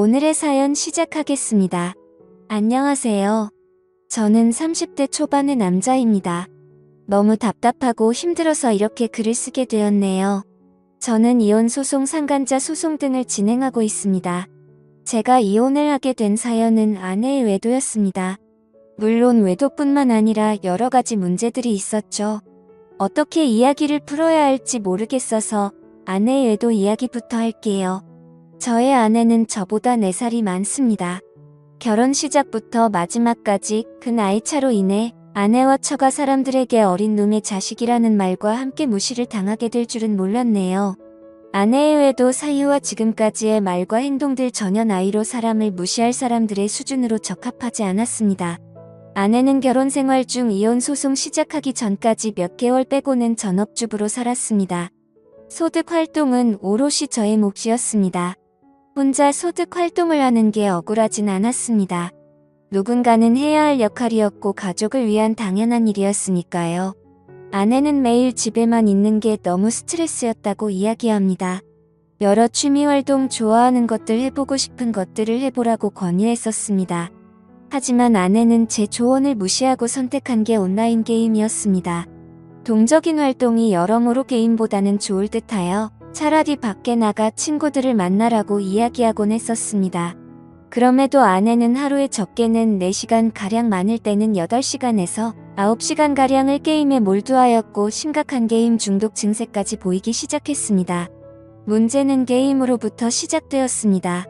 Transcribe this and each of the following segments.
오늘의 사연 시작하겠습니다. 안녕하세요. 저는 30대 초반의 남자입니다. 너무 답답하고 힘들어서 이렇게 글을 쓰게 되었네요. 저는 이혼 소송, 상간자 소송 등을 진행하고 있습니다. 제가 이혼을 하게 된 사연은 아내의 외도였습니다. 물론 외도뿐만 아니라 여러 가지 문제들이 있었죠. 어떻게 이야기를 풀어야 할지 모르겠어서 아내의 외도 이야기부터 할게요. 저의 아내는 저보다 4살이 많습니다. 결혼 시작부터 마지막까지 그 나이 차로 인해 아내와 처가 사람들에게 어린 놈의 자식이라는 말과 함께 무시를 당하게 될 줄은 몰랐네요. 아내의 외도 사이와 지금까지의 말과 행동들 전혀 나이로 사람을 무시할 사람들의 수준으로 적합하지 않았습니다. 아내는 결혼 생활 중 이혼 소송 시작하기 전까지 몇 개월 빼고는 전업주부로 살았습니다. 소득 활동은 오롯이 저의 몫이었습니다. 혼자 소득 활동을 하는 게 억울하진 않았습니다. 누군가는 해야 할 역할이었고 가족을 위한 당연한 일이었으니까요. 아내는 매일 집에만 있는 게 너무 스트레스였다고 이야기합니다. 여러 취미활동 좋아하는 것들 해보고 싶은 것들을 해보라고 권유했었습니다. 하지만 아내는 제 조언을 무시하고 선택한 게 온라인 게임이었습니다. 동적인 활동이 여러모로 게임보다는 좋을 듯하여 차라리 밖에 나가 친구들을 만나라고 이야기하곤 했었습니다. 그럼에도 아내는 하루에 적게는 4시간가량 많을 때는 8시간에서 9시간가량을 게임에 몰두하였고 심각한 게임 중독 증세까지 보이기 시작했습니다. 문제는 게임으로부터 시작되었습니다.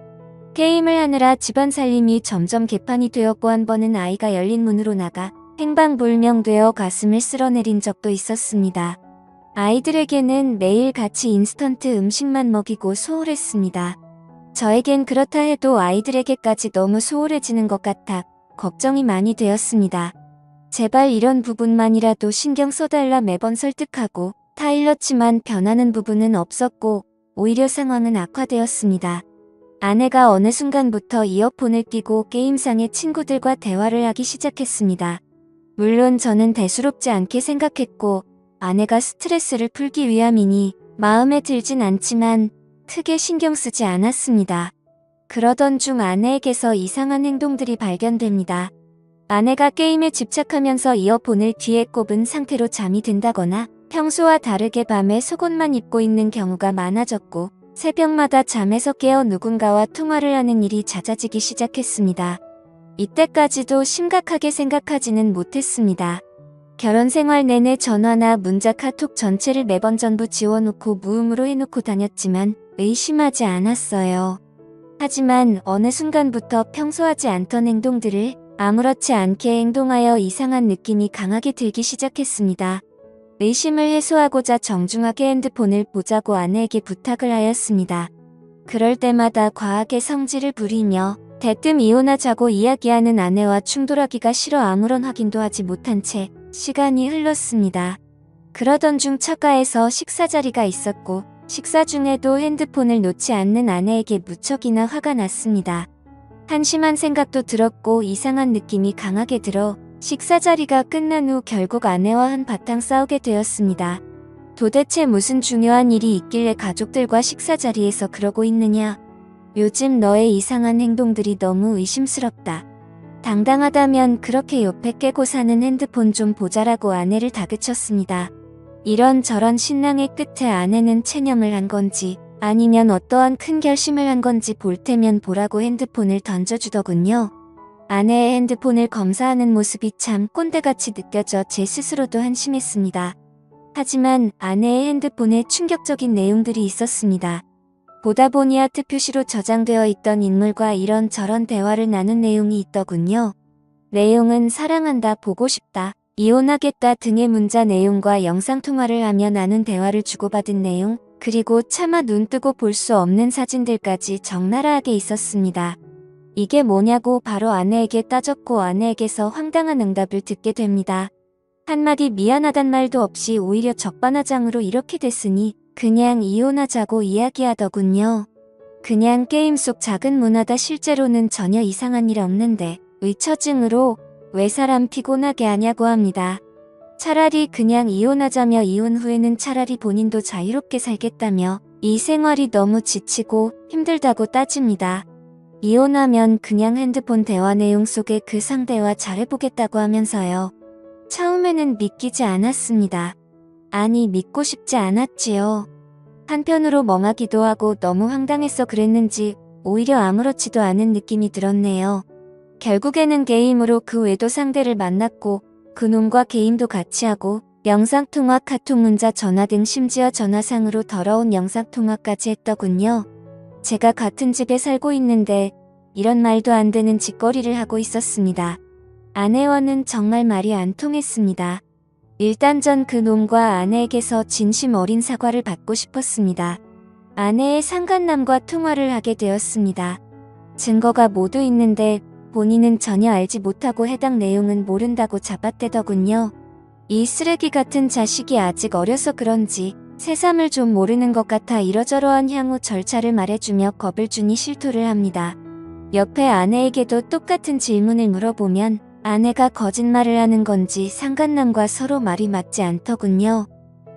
게임을 하느라 집안 살림이 점점 개판이 되었고 한 번은 아이가 열린 문으로 나가 행방불명되어 가슴을 쓸어내린 적도 있었습니다. 아이들에게는 매일 같이 인스턴트 음식만 먹이고 소홀했습니다. 저에겐 그렇다 해도 아이들에게까지 너무 소홀해지는 것 같아 걱정이 많이 되었습니다. 제발 이런 부분만이라도 신경 써달라 매번 설득하고 타일렀지만 변하는 부분은 없었고 오히려 상황은 악화되었습니다. 아내가 어느 순간부터 이어폰을 끼고 게임상의 친구들과 대화를 하기 시작했습니다. 물론 저는 대수롭지 않게 생각했고 아내가 스트레스를 풀기 위함이니 마음에 들진 않지만 크게 신경 쓰지 않았습니다. 그러던 중 아내에게서 이상한 행동들이 발견됩니다. 아내가 게임에 집착하면서 이어폰을 귀에 꼽은 상태로 잠이 든다거나 평소와 다르게 밤에 속옷만 입고 있는 경우가 많아졌고 새벽마다 잠에서 깨어 누군가와 통화를 하는 일이 잦아지기 시작했습니다. 이때까지도 심각하게 생각하지는 못했습니다. 결혼 생활 내내 전화나 문자 카톡 전체를 매번 전부 지워놓고 무음으로 해놓고 다녔지만 의심하지 않았어요. 하지만 어느 순간부터 평소 하지 않던 행동들을 아무렇지 않게 행동하여 이상한 느낌이 강하게 들기 시작했습니다. 의심을 해소하고자 정중하게 핸드폰을 보자고 아내에게 부탁을 하였습니다. 그럴 때마다 과하게 성질을 부리며 대뜸 이혼하자고 이야기하는 아내와 충돌하기가 싫어 아무런 확인도 하지 못한 채 시간이 흘렀습니다. 그러던 중 처가에서 식사 자리가 있었고 식사 중에도 핸드폰을 놓지 않는 아내에게 무척이나 화가 났습니다. 한심한 생각도 들었고 이상한 느낌이 강하게 들어 식사 자리가 끝난 후 결국 아내와 한바탕 싸우게 되었습니다. 도대체 무슨 중요한 일이 있길래 가족들과 식사 자리에서 그러고 있느냐? 요즘 너의 이상한 행동들이 너무 의심스럽다. 당당하다면 그렇게 옆에 깨고 사는 핸드폰 좀 보자라고 아내를 다그쳤습니다. 이런저런 신랑의 끝에 아내는 체념을 한 건지 아니면 어떠한 큰 결심을 한 건지 볼 테면 보라고 핸드폰을 던져주더군요. 아내의 핸드폰을 검사하는 모습이 참 꼰대같이 느껴져 제 스스로도 한심했습니다. 하지만 아내의 핸드폰에 충격적인 내용들이 있었습니다. 보다 보니 하트 표시로 저장되어 있던 인물과 이런저런 대화를 나눈 내용이 있더군요. 내용은 사랑한다, 보고 싶다, 이혼하겠다 등의 문자 내용과 영상통화를 하며 나눈 대화를 주고받은 내용, 그리고 차마 눈 뜨고 볼 수 없는 사진들까지 적나라하게 있었습니다. 이게 뭐냐고 바로 아내에게 따졌고 아내에게서 황당한 응답을 듣게 됩니다. 한마디 미안하단 말도 없이 오히려 적반하장으로 이렇게 됐으니 그냥 이혼하자고 이야기하더군요. 그냥 게임 속 작은 문화다. 실제로는 전혀 이상한 일 없는데 의처증으로 왜 사람 피곤하게 하냐고 합니다. 차라리 그냥 이혼하자며 이혼 후에는 차라리 본인도 자유롭게 살겠다며 이 생활이 너무 지치고 힘들다고 따집니다. 이혼하면 그냥 핸드폰 대화 내용 속에 그 상대와 잘해보겠다고 하면서요. 처음에는 믿기지 않았습니다. 아니, 믿고 싶지 않았지요. 한편으로 멍하기도 하고 너무 황당해서 그랬는지 오히려 아무렇지도 않은 느낌이 들었네요. 결국에는 게임으로 그 외도 상대를 만났고 그놈과 게임도 같이 하고 영상통화, 카톡, 문자, 전화 등 심지어 전화상으로 더러운 영상통화까지 했더군요. 제가 같은 집에 살고 있는데 이런 말도 안 되는 짓거리를 하고 있었습니다. 아내와는 정말 말이 안 통했습니다. 일단 전 그놈과 아내에게서 진심 어린 사과를 받고 싶었습니다. 아내의 상간남과 통화를 하게 되었습니다. 증거가 모두 있는데 본인은 전혀 알지 못하고 해당 내용은 모른다고 잡아떼더군요. 이 쓰레기 같은 자식이 아직 어려서 그런지 새삼을 좀 모르는 것 같아 이러저러한 향후 절차를 말해주며 겁을 주니 실토를 합니다. 옆에 아내에게도 똑같은 질문을 물어보면 아내가 거짓말을 하는 건지 상간남과 서로 말이 맞지 않더군요.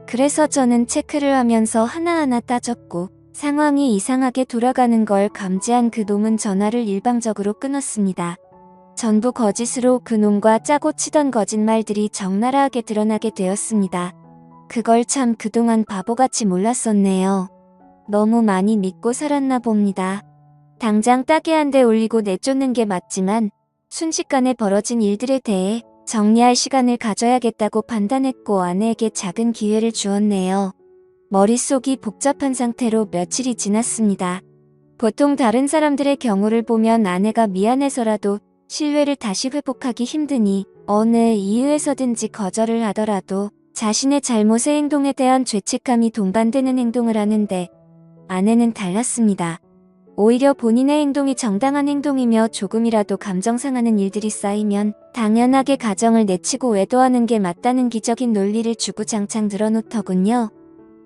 그래서 저는 체크를 하면서 하나하나 따졌고 상황이 이상하게 돌아가는 걸 감지한 그놈은 전화를 일방적으로 끊었습니다. 전부 거짓으로 그놈과 짜고 치던 거짓말들이 적나라하게 드러나게 되었습니다. 그걸 참 그동안 바보같이 몰랐었네요. 너무 많이 믿고 살았나 봅니다. 당장 따게 한 대 올리고 내쫓는 게 맞지만 순식간에 벌어진 일들에 대해 정리할 시간을 가져야겠다고 판단했고 아내에게 작은 기회를 주었네요. 머릿속이 복잡한 상태로 며칠이 지났습니다. 보통 다른 사람들의 경우를 보면 아내가 미안해서라도 신뢰를 다시 회복하기 힘드니 어느 이유에서든지 거절을 하더라도 자신의 잘못의 행동에 대한 죄책감이 동반되는 행동을 하는데 아내는 달랐습니다. 오히려 본인의 행동이 정당한 행동이며 조금이라도 감정 상하는 일들이 쌓이면 당연하게 가정을 내치고 외도하는 게 맞다는 기적인 논리를 주구장창 늘어놓더군요.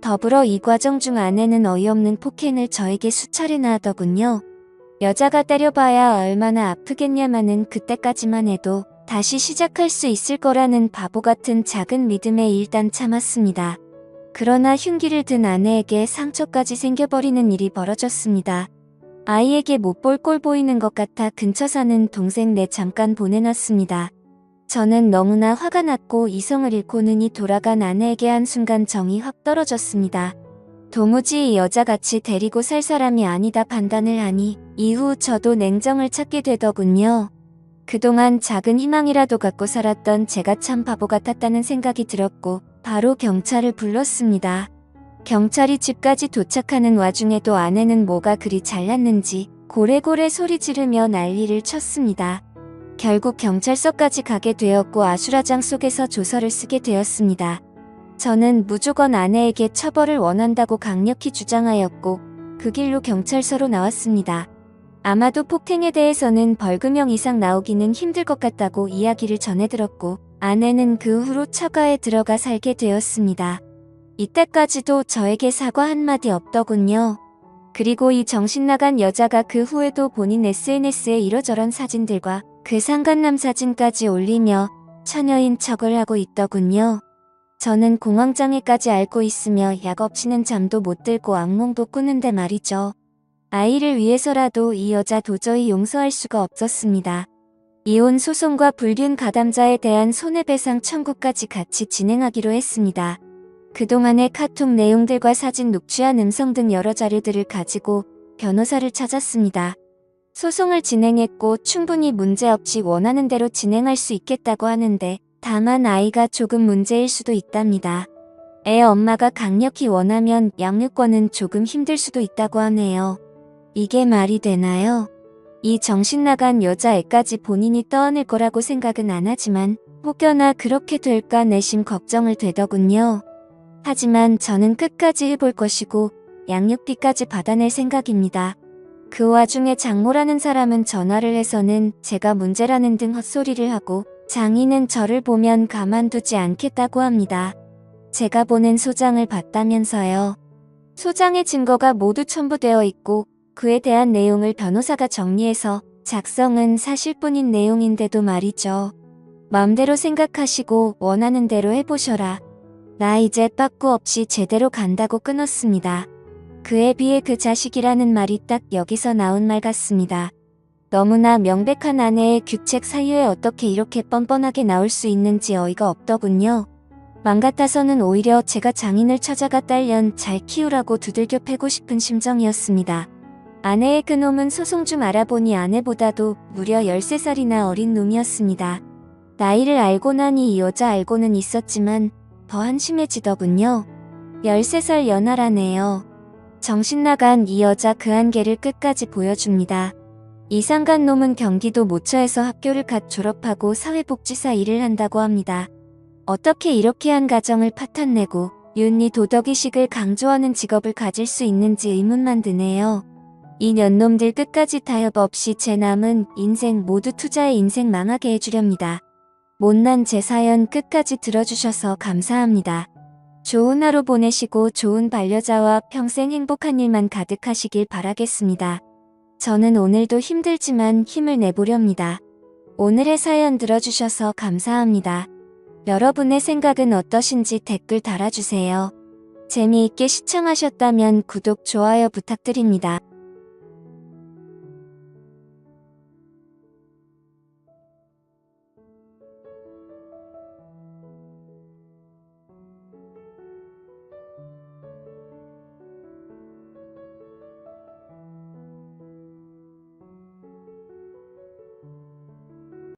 더불어 이 과정 중 아내는 어이없는 폭행을 저에게 수차례나 하더군요. 여자가 때려봐야 얼마나 아프겠냐마는 그때까지만 해도 다시 시작할 수 있을 거라는 바보 같은 작은 믿음에 일단 참았습니다. 그러나 흉기를 든 아내에게 상처까지 생겨버리는 일이 벌어졌습니다. 아이에게 못 볼 꼴 보이는 것 같아 근처 사는 동생네 잠깐 보내놨습니다. 저는 너무나 화가 났고 이성을 잃고 눈이 돌아간 아내에게 한순간 정이 확 떨어졌습니다. 도무지 이 여자 같이 데리고 살 사람이 아니다 판단을 하니 이후 저도 냉정을 찾게 되더군요. 그동안 작은 희망이라도 갖고 살았던 제가 참 바보 같았다는 생각이 들었고 바로 경찰을 불렀습니다. 경찰이 집까지 도착하는 와중에도 아내는 뭐가 그리 잘났는지 고래고래 소리 지르며 난리를 쳤습니다. 결국 경찰서까지 가게 되었고 아수라장 속에서 조서를 쓰게 되었습니다. 저는 무조건 아내에게 처벌을 원한다고 강력히 주장하였고 그 길로 경찰서로 나왔습니다. 아마도 폭행에 대해서는 벌금형 이상 나오기는 힘들 것 같다고 이야기를 전해들었고 아내는 그 후로 처가에 들어가 살게 되었습니다. 이때까지도 저에게 사과 한마디 없더군요. 그리고 이 정신나간 여자가 그 후에도 본인 SNS에 이러저런 사진들과 그 상간남 사진까지 올리며 처녀인 척을 하고 있더군요. 저는 공황장애까지 앓고 있으며 약 없이는 잠도 못 들고 악몽도 꾸는데 말이죠. 아이를 위해서라도 이 여자 도저히 용서할 수가 없었습니다. 이혼 소송과 불륜 가담자에 대한 손해배상 청구까지 같이 진행하기로 했습니다. 그동안의 카톡 내용들과 사진 녹취한 음성 등 여러 자료들을 가지고 변호사를 찾았습니다. 소송을 진행했고 충분히 문제없이 원하는 대로 진행할 수 있겠다고 하는데 다만 아이가 조금 문제일 수도 있답니다. 애 엄마가 강력히 원하면 양육권은 조금 힘들 수도 있다고 하네요. 이게 말이 되나요? 이 정신나간 여자애까지 본인이 떠안을 거라고 생각은 안 하지만 혹여나 그렇게 될까 내심 걱정을 되더군요. 하지만 저는 끝까지 해볼 것이고 양육비까지 받아낼 생각입니다. 그 와중에 장모라는 사람은 전화를 해서는 제가 문제라는 등 헛소리를 하고 장인은 저를 보면 가만두지 않겠다고 합니다. 제가 보낸 소장을 봤다면서요. 소장의 증거가 모두 첨부되어 있고 그에 대한 내용을 변호사가 정리해서 작성은 사실뿐인 내용인데도 말이죠. 마음대로 생각하시고 원하는 대로 해보셔라. 나 이제 빠꾸 없이 제대로 간다고 끊었습니다. 그에 비해 그 자식이라는 말이 딱 여기서 나온 말 같습니다. 너무나 명백한 아내의 규책 사유에 어떻게 이렇게 뻔뻔하게 나올 수 있는지 어이가 없더군요. 맘 같아서는 오히려 제가 장인을 찾아가 딸년 잘 키우라고 두들겨 패고 싶은 심정이었습니다. 아내의 그놈은 소송 좀 알아보니 아내보다도 무려 13살이나 어린 놈이었습니다. 나이를 알고 나니 이 여자 알고는 있었지만 더 한심해지더군요. 13살 연하라네요. 정신 나간 이 여자 그 한계를 끝까지 보여줍니다. 이상간 놈은 경기도 모처에서 학교를 갓 졸업하고 사회복지사 일을 한다고 합니다. 어떻게 이렇게 한 가정을 파탄내고 윤리 도덕의식을 강조하는 직업을 가질 수 있는지 의문만 드네요. 이 년놈들 끝까지 타협 없이 제 남은 인생 모두 투자해 인생 망하게 해주렵니다. 못난 제 사연 끝까지 들어주셔서 감사합니다. 좋은 하루 보내시고 좋은 반려자와 평생 행복한 일만 가득하시길 바라겠습니다. 저는 오늘도 힘들지만 힘을 내보렵니다. 오늘의 사연 들어주셔서 감사합니다. 여러분의 생각은 어떠신지 댓글 달아주세요. 재미있게 시청하셨다면 구독, 좋아요 부탁드립니다.